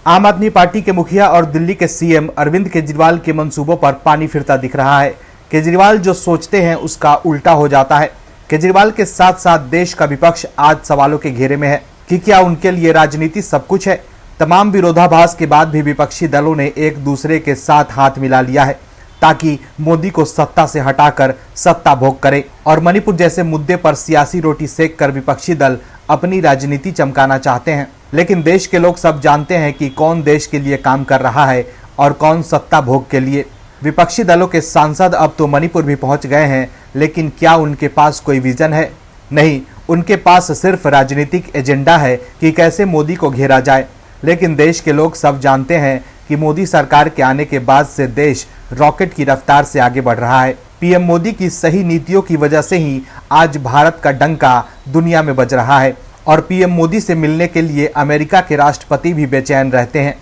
आम आदमी पार्टी के मुखिया और दिल्ली के सीएम अरविंद केजरीवाल के मंसूबों पर पानी फिरता दिख रहा है। केजरीवाल जो सोचते हैं उसका उल्टा हो जाता है। केजरीवाल के साथ साथ देश का विपक्ष आज सवालों के घेरे में है कि क्या उनके लिए राजनीति सब कुछ है। तमाम विरोधाभास के बाद भी विपक्षी दलों ने एक दूसरे के साथ हाथ मिला लिया है ताकि मोदी को सत्ता से हटाकर सत्ता भोग करे और मणिपुर जैसे मुद्दे पर सियासी रोटी सेक कर विपक्षी दल अपनी राजनीति चमकाना चाहते हैं। लेकिन देश के लोग सब जानते हैं कि कौन देश के लिए काम कर रहा है और कौन सत्ता भोग के लिए। विपक्षी दलों के सांसद अब तो मणिपुर भी पहुंच गए हैं, लेकिन क्या उनके पास कोई विजन है? नहीं, उनके पास सिर्फ राजनीतिक एजेंडा है कि कैसे मोदी को घेरा जाए। लेकिन देश के लोग सब जानते हैं कि मोदी सरकार के आने के बाद से देश रॉकेट की रफ्तार से आगे बढ़ रहा है। पीएम मोदी की सही नीतियों की वजह से ही आज भारत का डंका दुनिया में बज रहा है और पीएम मोदी से मिलने के लिए अमेरिका के राष्ट्रपति भी बेचैन रहते हैं।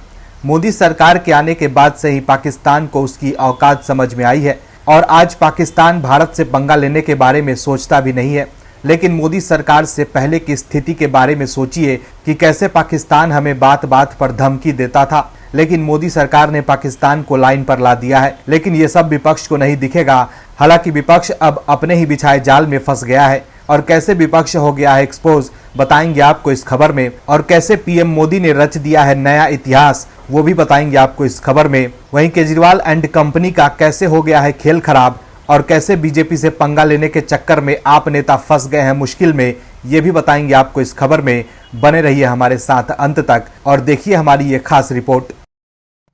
मोदी सरकार के आने के बाद से ही पाकिस्तान को उसकी औकात समझ में आई है और आज पाकिस्तान भारत से पंगा लेने के बारे में सोचता भी नहीं है। लेकिन मोदी सरकार से पहले की स्थिति के बारे में सोचिए कि कैसे पाकिस्तान हमें बात बात पर धमकी देता था, लेकिन मोदी सरकार ने पाकिस्तान को लाइन पर ला दिया है। लेकिन ये सब विपक्ष को नहीं दिखेगा। हालांकि विपक्ष अब अपने ही बिछाए जाल में फंस गया है और कैसे विपक्ष हो गया है एक्सपोज, बताएंगे आपको इस खबर में। और कैसे पीएम मोदी ने रच दिया है नया इतिहास, वो भी बताएंगे आपको इस खबर में। वहीं केजरीवाल एंड कंपनी का कैसे हो गया है खेल खराब और कैसे बीजेपी से पंगा लेने के चक्कर में आप नेता फंस गए हैं मुश्किल में, ये भी बताएंगे आपको इस खबर में। बने रहिए हमारे साथ अंत तक और देखिए हमारी ये खास रिपोर्ट।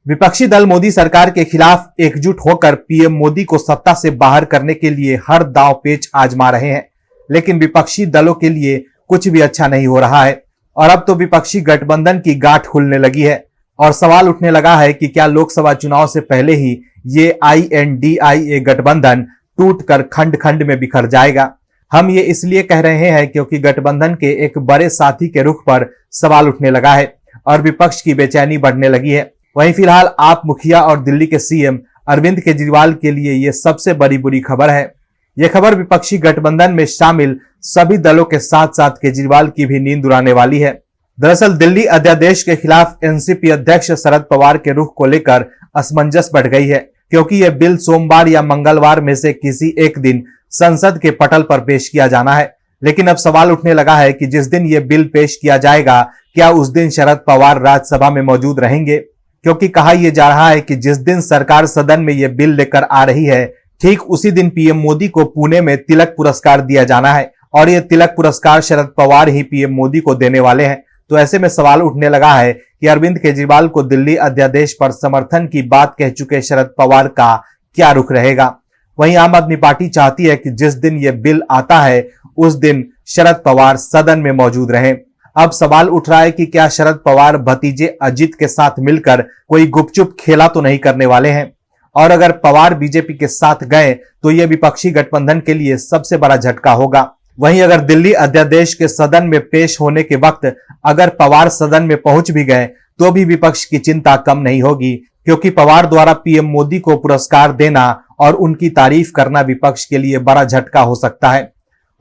विपक्षी दल मोदी सरकार के खिलाफ एकजुट होकर पीएम मोदी को सत्ता से बाहर करने के लिए हर दांव पेच आजमा रहे हैं, लेकिन विपक्षी दलों के लिए कुछ भी अच्छा नहीं हो रहा है और अब तो विपक्षी गठबंधन की गांठ खुलने लगी है और सवाल उठने लगा है कि क्या लोकसभा चुनाव से पहले ही ये INDIA गठबंधन टूटकर खंड खंड में बिखर जाएगा। हम ये इसलिए कह रहे हैं क्योंकि गठबंधन के एक बड़े साथी के रुख पर सवाल उठने लगा है और विपक्ष की बेचैनी बढ़ने लगी है। वहीं फिलहाल आप मुखिया और दिल्ली के सीएम अरविंद केजरीवाल के लिए ये सबसे बड़ी बुरी खबर है। यह खबर विपक्षी गठबंधन में शामिल सभी दलों के साथ साथ केजरीवाल की भी नींद उड़ाने वाली है। दरअसल दिल्ली अध्यादेश के खिलाफ एनसीपी अध्यक्ष शरद पवार के रुख को लेकर असमंजस बढ़ गई है, क्योंकि यह बिल सोमवार या मंगलवार में से किसी एक दिन संसद के पटल पर पेश किया जाना है। लेकिन अब सवाल उठने लगा है कि जिस दिन यह बिल पेश किया जाएगा, क्या उस दिन शरद पवार राज्यसभा में मौजूद रहेंगे? क्योंकि कहा यह जा रहा है कि जिस दिन सरकार सदन में यह बिल लेकर आ रही है, ठीक उसी दिन पीएम मोदी को पुणे में तिलक पुरस्कार दिया जाना है और यह तिलक पुरस्कार शरद पवार ही पीएम मोदी को देने वाले हैं। तो ऐसे में सवाल उठने लगा है कि अरविंद केजरीवाल को दिल्ली अध्यादेश पर समर्थन की बात कह चुके शरद पवार का क्या रुख रहेगा। वहीं आम आदमी पार्टी चाहती है कि जिस दिन यह बिल आता है उस दिन शरद पवार सदन में मौजूद रहें। अब सवाल उठ रहा है कि क्या शरद पवार भतीजे अजित के साथ मिलकर कोई गुपचुप खेला तो नहीं करने वाले हैं, और अगर पवार बीजेपी के साथ गए तो यह विपक्षी गठबंधन के लिए सबसे बड़ा झटका होगा। वहीं अगर दिल्ली अध्यादेश के सदन में पेश होने के वक्त अगर पवार सदन में पहुंच भी गए तो भी विपक्ष की चिंता कम नहीं होगी, क्योंकि पवार द्वारा पीएम मोदी को पुरस्कार देना और उनकी तारीफ करना विपक्ष के लिए बड़ा झटका हो सकता है।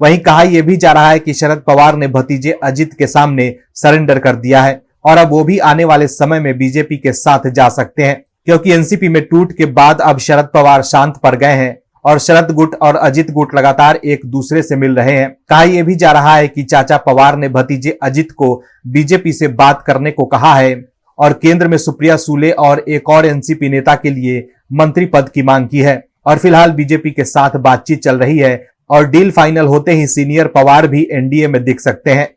वहीं कहा यह भी जा रहा है कि शरद पवार ने भतीजे अजित के सामने सरेंडर कर दिया है और अब वो भी आने वाले समय में बीजेपी के साथ जा सकते हैं, क्योंकि एनसीपी में टूट के बाद अब शरद पवार शांत पड़ गए हैं और शरद गुट और अजित गुट लगातार एक दूसरे से मिल रहे हैं। कहा यह भी जा रहा है कि चाचा पवार ने भतीजे अजित को बीजेपी से बात करने को कहा है और केंद्र में सुप्रिया सुले और एक और एनसीपी नेता के लिए मंत्री पद की मांग की है और फिलहाल बीजेपी के साथ बातचीत चल रही है और डील फाइनल होते ही सीनियर पवार भी एनडीए में दिख सकते हैं।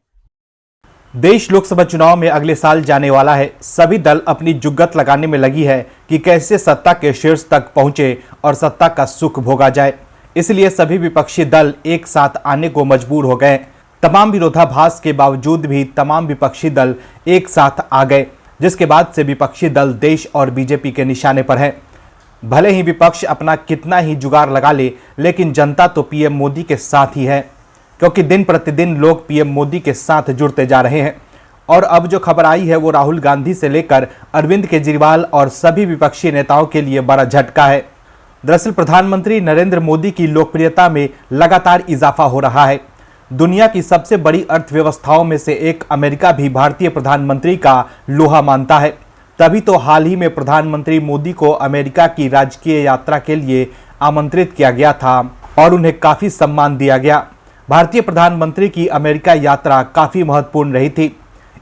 देश लोकसभा चुनाव में अगले साल जाने वाला है। सभी दल अपनी जुग्गत लगाने में लगी है कि कैसे सत्ता के शीर्ष तक पहुंचे और सत्ता का सुख भोगा जाए। इसलिए सभी विपक्षी दल एक साथ आने को मजबूर हो गए। तमाम विरोधाभास के बावजूद भी तमाम विपक्षी दल एक साथ आ गए, जिसके बाद से विपक्षी दल देश और बीजेपी के निशाने पर है। भले ही विपक्ष अपना कितना ही जुगाड़ लगा ले, लेकिन जनता तो पीएम मोदी के साथ ही है, क्योंकि दिन प्रतिदिन लोग पीएम मोदी के साथ जुड़ते जा रहे हैं। और अब जो खबर आई है वो राहुल गांधी से लेकर अरविंद केजरीवाल और सभी विपक्षी नेताओं के लिए बड़ा झटका है। दरअसल प्रधानमंत्री नरेंद्र मोदी की लोकप्रियता में लगातार इजाफा हो रहा है। दुनिया की सबसे बड़ी अर्थव्यवस्थाओं में से एक अमेरिका भी भारतीय प्रधानमंत्री का लोहा मानता है। तभी तो हाल ही में प्रधानमंत्री मोदी को अमेरिका की राजकीय यात्रा के लिए आमंत्रित किया गया था और उन्हें काफी सम्मान दिया गया। भारतीय प्रधानमंत्री की अमेरिका यात्रा काफी महत्वपूर्ण रही थी।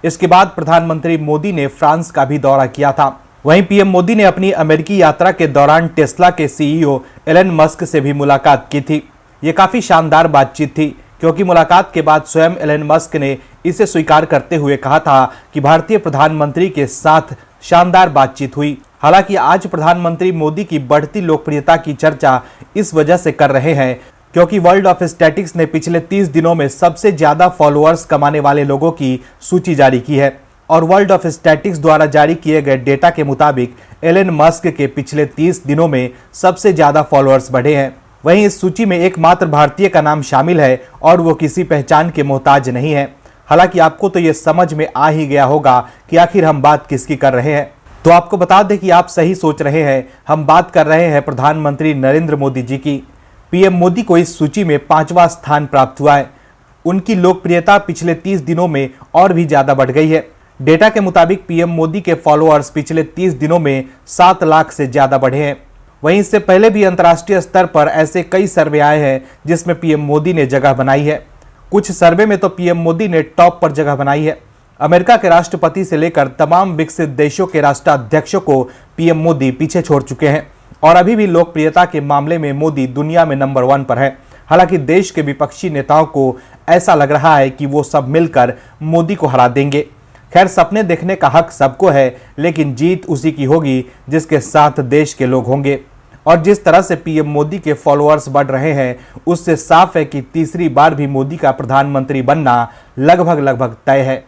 इसके बाद प्रधानमंत्री मोदी ने फ्रांस का भी दौरा किया था। वहीं पीएम मोदी ने अपनी अमेरिकी यात्रा के दौरान टेस्ला के सीईओ एलन मस्क से भी मुलाकात की थी। ये काफी शानदार बातचीत थी, क्योंकि मुलाकात के बाद स्वयं एलन मस्क ने इसे स्वीकार करते हुए कहा था कि भारतीय प्रधानमंत्री के साथ शानदार बातचीत हुई। हालांकि आज प्रधानमंत्री मोदी की बढ़ती लोकप्रियता की चर्चा इस वजह से कर रहे हैं क्योंकि वर्ल्ड ऑफ स्टैटिक्स ने पिछले 30 दिनों में सबसे ज्यादा फॉलोअर्स कमाने वाले लोगों की सूची जारी की है और वर्ल्ड ऑफ स्टैटिक्स द्वारा जारी किए गए डेटा के मुताबिक एलन मस्क के पिछले 30 दिनों में सबसे ज्यादा फॉलोअर्स बढ़े हैं। वहीं इस सूची में एकमात्र भारतीय का नाम शामिल है और वो किसी पहचान के मोहताज नहीं है। हालांकि आपको तो ये समझ में आ ही गया होगा कि आखिर हम बात किसकी कर रहे हैं। तो आपको बता दें कि आप सही सोच रहे हैं, हम बात कर रहे हैं प्रधानमंत्री नरेंद्र मोदी जी की। पीएम मोदी को इस सूची में 5वां स्थान प्राप्त हुआ है। उनकी लोकप्रियता पिछले 30 दिनों में और भी ज्यादा बढ़ गई है। डेटा के मुताबिक पीएम मोदी के फॉलोअर्स पिछले 30 दिनों में 7 लाख से ज्यादा बढ़े हैं। वहीं इससे पहले भी अंतर्राष्ट्रीय स्तर पर ऐसे कई सर्वे आए हैं जिसमें पीएम मोदी ने जगह बनाई है। कुछ सर्वे में तो पीएम मोदी ने टॉप पर जगह बनाई है। अमेरिका के राष्ट्रपति से लेकर तमाम विकसित देशों के राष्ट्राध्यक्षों को पीएम मोदी पीछे छोड़ चुके हैं और अभी भी लोकप्रियता के मामले में मोदी दुनिया में नंबर 1 पर है। हालांकि देश के विपक्षी नेताओं को ऐसा लग रहा है कि वो सब मिलकर मोदी को हरा देंगे। खैर, सपने देखने का हक सबको है, लेकिन जीत उसी की होगी जिसके साथ देश के लोग होंगे। और जिस तरह से पीएम मोदी के फॉलोअर्स बढ़ रहे हैं, उससे साफ है कि तीसरी बार भी मोदी का प्रधानमंत्री बनना लगभग तय है।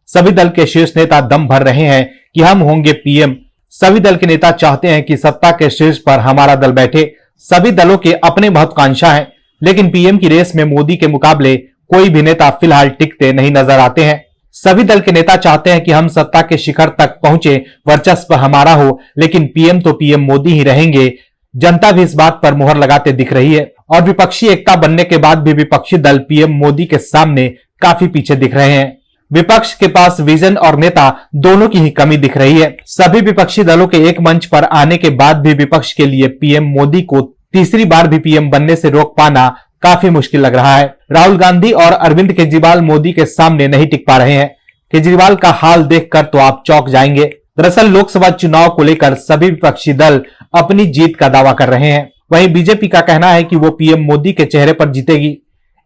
सभी दल के शीर्ष नेता दम भर रहे हैं कि हम होंगे पीएम। सभी दल के नेता चाहते हैं कि सत्ता के शीर्ष पर हमारा दल बैठे। सभी दलों के अपने महत्वाकांक्षा हैं, लेकिन पीएम की रेस में मोदी के मुकाबले कोई भी नेता फिलहाल टिकते नहीं नजर आते हैं। सभी दल के नेता चाहते हैं कि हम सत्ता के शिखर तक पहुंचे, वर्चस्व हमारा हो, लेकिन पीएम तो पीएम मोदी ही रहेंगे। जनता भी इस बात पर मुहर लगाते दिख रही है और विपक्षी एकता बनने के बाद भी विपक्षी दल पीएम मोदी के सामने काफी पीछे दिख रहे हैं। विपक्ष के पास विजन और नेता दोनों की ही कमी दिख रही है। सभी विपक्षी दलों के एक मंच पर आने के बाद भी विपक्ष के लिए पीएम मोदी को तीसरी बार भी पीएम बनने से रोक पाना काफी मुश्किल लग रहा है। राहुल गांधी और अरविंद केजरीवाल मोदी के सामने नहीं टिक पा रहे हैं। केजरीवाल का हाल देखकर तो आप चौंक जाएंगे। दरअसल लोकसभा चुनाव को लेकर सभी विपक्षी दल अपनी जीत का दावा कर रहे हैं। वहीं बीजेपी का कहना है कि वो पीएम मोदी के चेहरे पर जीतेगी।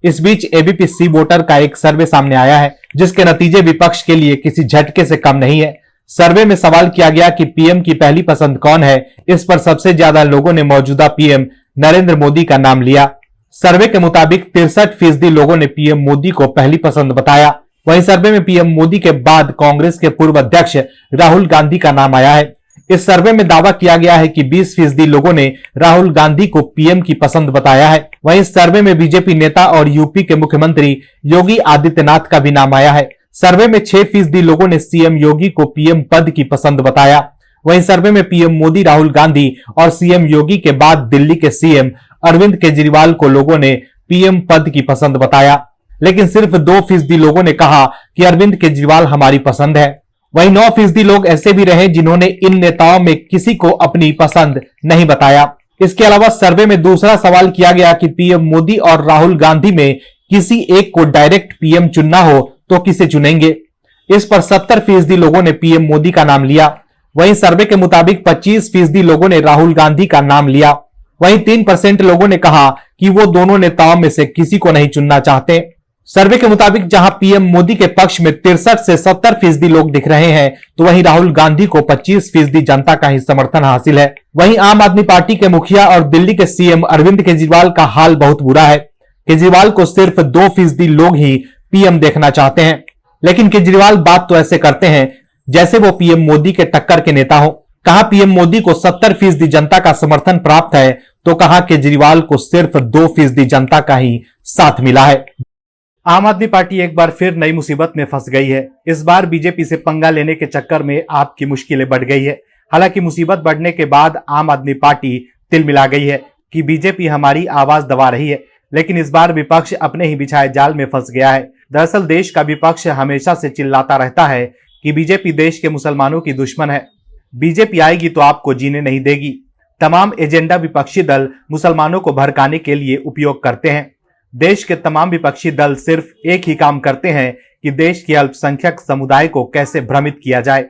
इस बीच एबीपी सी वोटर का एक सर्वे सामने आया है, जिसके नतीजे विपक्ष के लिए किसी झटके से कम नहीं है। सर्वे में सवाल किया गया कि पीएम की पहली पसंद कौन है। इस पर सबसे ज्यादा लोगों ने मौजूदा पीएम नरेंद्र मोदी का नाम लिया। सर्वे के मुताबिक 63% लोगों ने पीएम मोदी को पहली पसंद बताया। वहीं सर्वे में पीएम मोदी के बाद कांग्रेस के पूर्व अध्यक्ष राहुल गांधी का नाम आया है। इस सर्वे में दावा किया गया है कि 20% लोगों ने राहुल गांधी को पीएम की पसंद बताया है। वहीं इस सर्वे में बीजेपी नेता और यूपी के मुख्यमंत्री योगी आदित्यनाथ का भी नाम आया है। सर्वे में 6% लोगों ने सीएम योगी को पीएम पद की पसंद बताया। वहीं सर्वे में पीएम मोदी, राहुल गांधी और सीएम योगी के बाद दिल्ली के सीएम अरविंद केजरीवाल को लोगों ने पीएम पद की पसंद बताया, लेकिन सिर्फ 2% लोगों ने कहा कि अरविंद केजरीवाल हमारी पसंद है। वहीं 9% लोग ऐसे भी रहे जिन्होंने इन नेताओं में किसी को अपनी पसंद नहीं बताया। इसके अलावा सर्वे में दूसरा सवाल किया गया कि पीएम मोदी और राहुल गांधी में किसी एक को डायरेक्ट पीएम चुनना हो तो किसे चुनेंगे। इस पर 70% लोगों ने पीएम मोदी का नाम लिया। वहीं सर्वे के मुताबिक 25% लोगों ने राहुल गांधी का नाम लिया। वहीं 3% लोगों ने कहा कि वो दोनों नेताओं में से किसी को नहीं चुनना चाहते। सर्वे के मुताबिक जहां पीएम मोदी के पक्ष में 63 से 70% लोग दिख रहे हैं, तो वहीं राहुल गांधी को 25% जनता का ही समर्थन हासिल है। वहीं आम आदमी पार्टी के मुखिया और दिल्ली के सीएम अरविंद केजरीवाल का हाल बहुत बुरा है। केजरीवाल को सिर्फ 2% लोग ही पीएम देखना चाहते हैं, लेकिन केजरीवाल बात तो ऐसे करते हैं जैसे वो पीएम मोदी के टक्कर के नेता हो। कहा पीएम मोदी को 70% जनता का समर्थन प्राप्त है, तो कहा केजरीवाल को सिर्फ 2% जनता का ही साथ मिला है। आम आदमी पार्टी एक बार फिर नई मुसीबत में फंस गई है। इस बार बीजेपी से पंगा लेने के चक्कर में आपकी मुश्किलें बढ़ गई है। हालांकि मुसीबत बढ़ने के बाद आम आदमी पार्टी तिल मिला गई है कि बीजेपी हमारी आवाज दबा रही है, लेकिन इस बार विपक्ष अपने ही बिछाए जाल में फंस गया है। दरअसल देश का विपक्ष हमेशा से चिल्लाता रहता है कि बीजेपी देश के मुसलमानों की दुश्मन है। बीजेपी आएगी तो आपको जीने नहीं देगी। तमाम एजेंडा विपक्षी दल मुसलमानों को भड़काने के लिए उपयोग करते हैं। देश के तमाम विपक्षी दल सिर्फ एक ही काम करते हैं कि देश के अल्पसंख्यक समुदाय को कैसे भ्रमित किया जाए।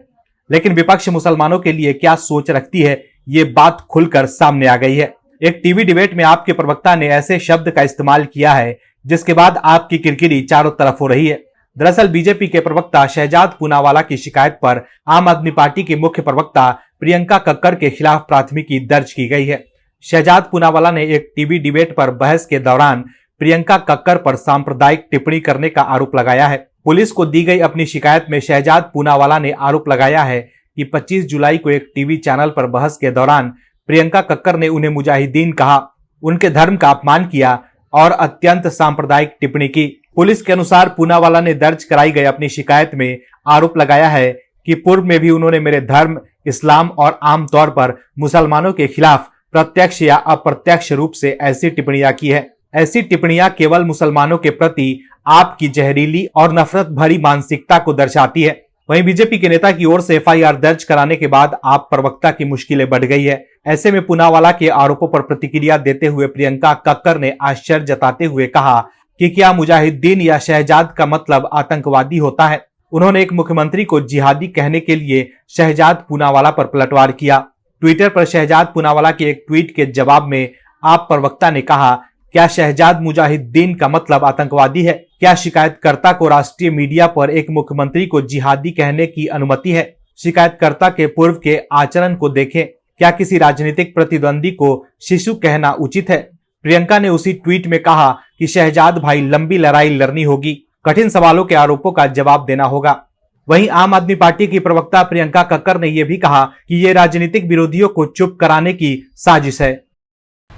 लेकिन विपक्ष मुसलमानों के लिए क्या सोच रखती है, ये बात खुलकर सामने आ गई है। एक टीवी डिबेट में आपके प्रवक्ता ने ऐसे शब्द का इस्तेमाल किया है जिसके बाद आपकी किरकिरी चारों तरफ हो रही है। दरअसल बीजेपी के प्रवक्ता शहजाद पूनावाला की शिकायत पर आम आदमी पार्टी की मुख्य प्रवक्ता प्रियंका कक्कड़ के खिलाफ प्राथमिकी दर्ज की गई है। शहजाद पूनावाला ने एक टीवी डिबेट पर बहस के दौरान प्रियंका कक्कड़ पर सांप्रदायिक टिप्पणी करने का आरोप लगाया है। पुलिस को दी गई अपनी शिकायत में शहजाद पूनावाला ने आरोप लगाया है कि 25 जुलाई को एक टीवी चैनल पर बहस के दौरान प्रियंका कक्कड़ ने उन्हें मुजाहिदीन कहा, उनके धर्म का अपमान किया और अत्यंत सांप्रदायिक टिप्पणी की। पुलिस के अनुसार पूनावाला ने दर्ज कराई गई अपनी शिकायत में आरोप लगाया है कि पूर्व में भी उन्होंने मेरे धर्म इस्लाम और आमतौर पर मुसलमानों के खिलाफ प्रत्यक्ष या अप्रत्यक्ष रूप से ऐसी टिप्पणियां की है। ऐसी टिप्पणियां केवल मुसलमानों के प्रति आपकी जहरीली और नफरत भरी मानसिकता को दर्शाती है। वहीं बीजेपी के नेता की ओर से एफआईआर दर्ज कराने के बाद आप प्रवक्ता की मुश्किलें बढ़ गई है। ऐसे में पूनावाला के आरोपों पर प्रतिक्रिया देते हुए प्रियंका कक्कड़ ने आश्चर्य जताते हुए कहा कि क्या मुजाहिदीन या शहजाद का मतलब आतंकवादी होता है। उन्होंने एक मुख्यमंत्री को जिहादी कहने के लिए शहजाद पूनावाला पर पलटवार किया। ट्विटर पर शहजाद पूनावाला के एक ट्वीट के जवाब में आप प्रवक्ता ने कहा, क्या शहजाद मुजाहिदीन का मतलब आतंकवादी है? क्या शिकायतकर्ता को राष्ट्रीय मीडिया पर एक मुख्यमंत्री को जिहादी कहने की अनुमति है? शिकायतकर्ता के पूर्व के आचरण को देखें। क्या किसी राजनीतिक प्रतिद्वंदी को शिशु कहना उचित है? प्रियंका ने उसी ट्वीट में कहा कि शहजाद भाई, लंबी लड़ाई लड़नी होगी, कठिन सवालों के आरोपों का जवाब देना होगा। वहीं आम आदमी पार्टी की प्रवक्ता प्रियंका कक्कड़ ने यह भी कहा कि ये राजनीतिक विरोधियों को चुप कराने की साजिश है।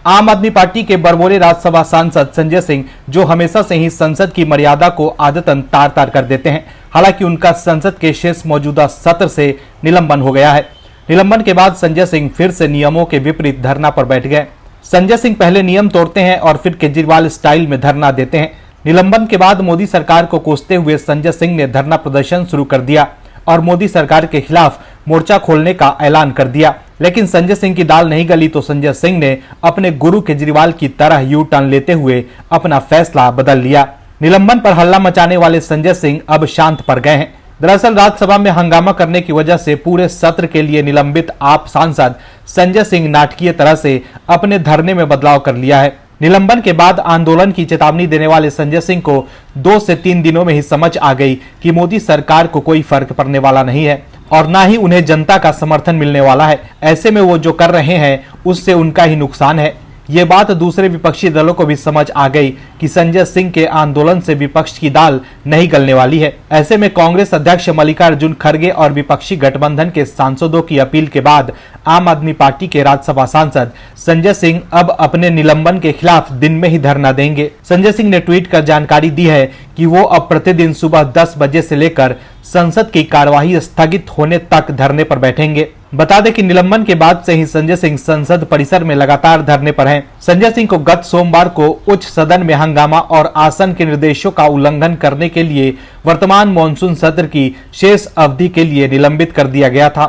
आम आदमी पार्टी के बरमोले राज्यसभा सांसद संजय सिंह, जो हमेशा से ही संसद की मर्यादा को आदतन तार तार कर देते हैं, हालांकि उनका संसद के शेष मौजूदा सत्र से निलंबन हो गया है। निलंबन के बाद संजय सिंह फिर से नियमों के विपरीत धरना पर बैठ गए। संजय सिंह पहले नियम तोड़ते हैं और फिर केजरीवाल स्टाइल में धरना देते हैं। निलंबन के बाद मोदी सरकार को कोसते हुए संजय सिंह ने धरना प्रदर्शन शुरू कर दिया और मोदी सरकार के खिलाफ मोर्चा खोलने का ऐलान कर दिया। लेकिन संजय सिंह की दाल नहीं गली तो संजय सिंह ने अपने गुरु केजरीवाल की तरह यू टर्न लेते हुए अपना फैसला बदल लिया। निलंबन पर हल्ला मचाने वाले संजय सिंह अब शांत पड़ गए हैं। दरअसल राज्यसभा में हंगामा करने की वजह से पूरे सत्र के लिए निलंबित आप सांसद संजय सिंह नाटकीय तरह से अपने धरने में बदलाव कर लिया है। निलंबन के बाद आंदोलन की चेतावनी देने वाले संजय सिंह को 2 से 3 दिनों में ही समझ आ गई कि मोदी सरकार को कोई फर्क पड़ने वाला नहीं है और ना ही उन्हें जनता का समर्थन मिलने वाला है। ऐसे में वो जो कर रहे हैं उससे उनका ही नुकसान है। ये बात दूसरे विपक्षी दलों को भी समझ आ गई कि संजय सिंह के आंदोलन से विपक्ष की दाल नहीं गलने वाली है। ऐसे में कांग्रेस अध्यक्ष मल्लिकार्जुन खड़गे और विपक्षी गठबंधन के सांसदों की अपील के बाद आम आदमी पार्टी के राज्यसभा सांसद संजय सिंह अब अपने निलंबन के खिलाफ दिन में ही धरना देंगे। संजय सिंह ने ट्वीट कर जानकारी दी है कि वो अब प्रतिदिन सुबह 10 बजे से लेकर संसद की कार्यवाही स्थगित होने तक धरने पर बैठेंगे। बता दें कि निलंबन के बाद से ही संजय सिंह संसद परिसर में लगातार धरने पर हैं। संजय सिंह को गत सोमवार को उच्च सदन में हंगामा और आसन के निर्देशों का उल्लंघन करने के लिए वर्तमान मॉनसून सत्र की शेष अवधि के लिए निलंबित कर दिया गया था।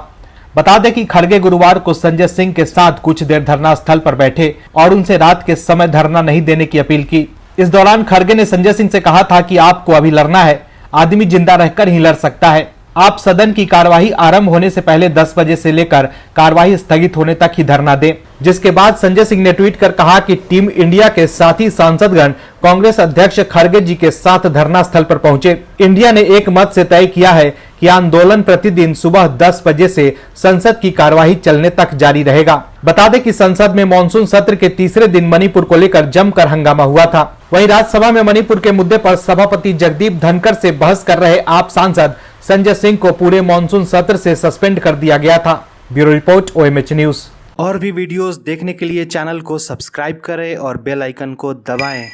बता दें कि खड़गे गुरुवार को संजय सिंह के साथ कुछ देर धरना स्थल पर बैठे और उनसे रात के समय धरना नहीं देने की अपील की। इस दौरान खड़गे ने संजय सिंह से कहा था कि आपको अभी लड़ना है, आदमी जिंदा रहकर ही लड़ सकता है। आप सदन की कार्यवाही आरंभ होने से पहले 10 बजे से लेकर कार्यवाही स्थगित होने तक ही धरना दें। जिसके बाद संजय सिंह ने ट्वीट कर कहा कि टीम इंडिया के साथी सांसदगण कांग्रेस अध्यक्ष खड़गे जी के साथ धरना स्थल पर पहुंचे। इंडिया ने एक मत से तय किया है कि आंदोलन प्रतिदिन सुबह 10 बजे से संसद की कार्यवाही चलने तक जारी रहेगा। बता दें कि संसद में मानसून सत्र के तीसरे दिन मणिपुर को लेकर जमकर हंगामा हुआ था। वहीं राज्यसभा में मणिपुर के मुद्दे पर सभापति जगदीप धनखड़ से बहस कर रहे आप सांसद संजय सिंह को पूरे मानसून सत्र से सस्पेंड कर दिया गया था। Bureau report OMH news. और भी वीडियोस देखने के लिए चैनल को सब्सक्राइब करें और बेल आइकन को दबाएं।